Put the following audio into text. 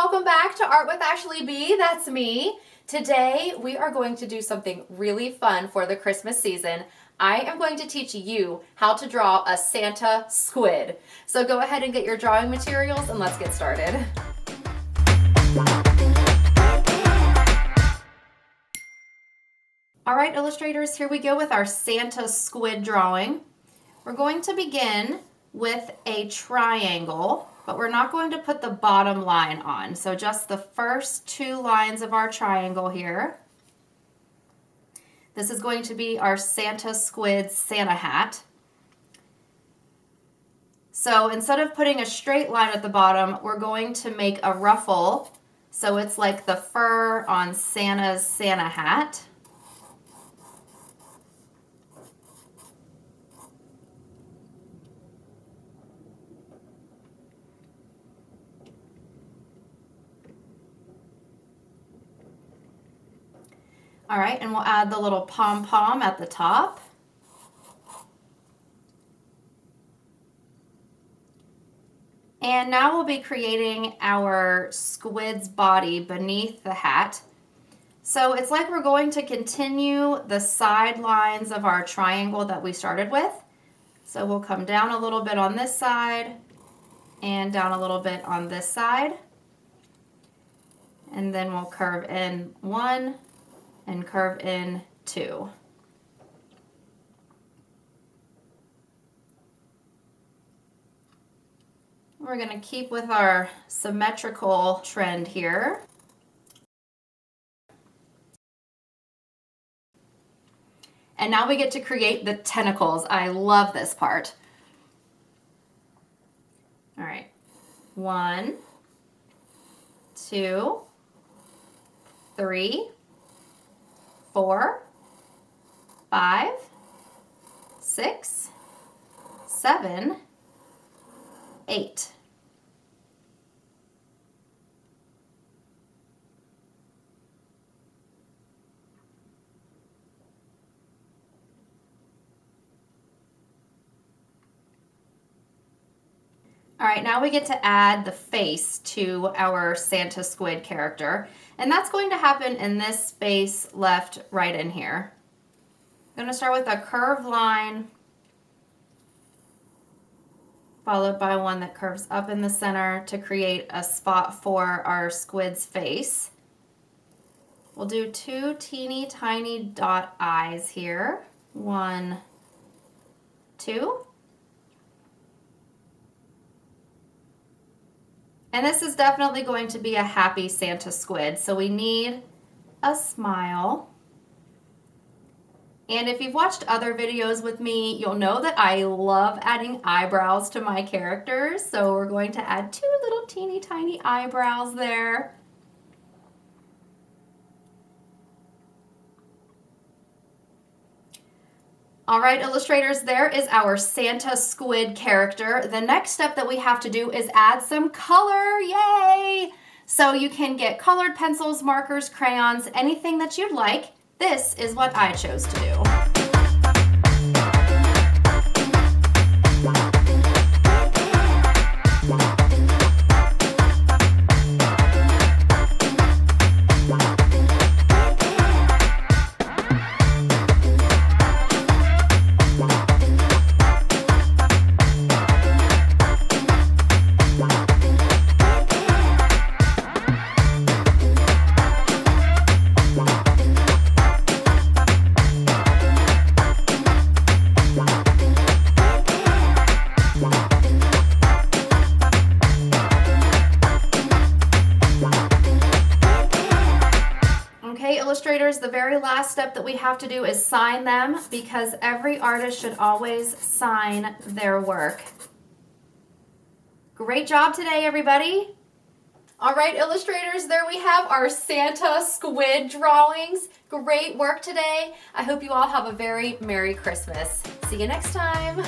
welcome back to Art with Ashley B. That's me. Today we are going to do something really fun for the Christmas season. I am going to teach you how to draw a Santa squid. So go ahead and get your drawing materials and let's get started. All right, illustrators, here we go with our Santa squid drawing. We're going to begin with a triangle, but we're not going to put the bottom line on. So just the first two lines of our triangle here. This is going to be our Santa squid Santa hat. So instead of putting a straight line at the bottom, we're going to make a ruffle. So it's like the fur on Santa's Santa hat. All right, and we'll add the little pom-pom at the top. And now we'll be creating our squid's body beneath the hat. So it's like we're going to continue the side lines of our triangle that we started with. So we'll come down a little bit on this side and down a little bit on this side. And then we'll curve in one and curve in two. We're going to keep with our symmetrical trend here. And now we get to create the tentacles. I love this part. All right, 1, 2, 3, 4, 5, 6, 7, 8. All right, now we get to add the face to our Santa squid character. And that's going to happen in this space left right in here. I'm going to start with a curved line, followed by one that curves up in the center to create a spot for our squid's face. We'll do 2 teeny tiny dot eyes here. 1, 2. And this is definitely going to be a happy Santa squid, so we need a smile. And if you've watched other videos with me, you'll know that I love adding eyebrows to my characters, so we're going to add 2 little teeny tiny eyebrows there. All right, illustrators, there is our Santa squid character. The next step that we have to do is add some color, yay! So you can get colored pencils, markers, crayons, anything that you'd like. This is what I chose to do. Okay, illustrators, the very last step that we have to do is sign them, because every artist should always sign their work. Great job today, everybody. All right, illustrators, there we have our Santa squid drawings. Great work today. I hope you all have a very Merry Christmas. See you next time.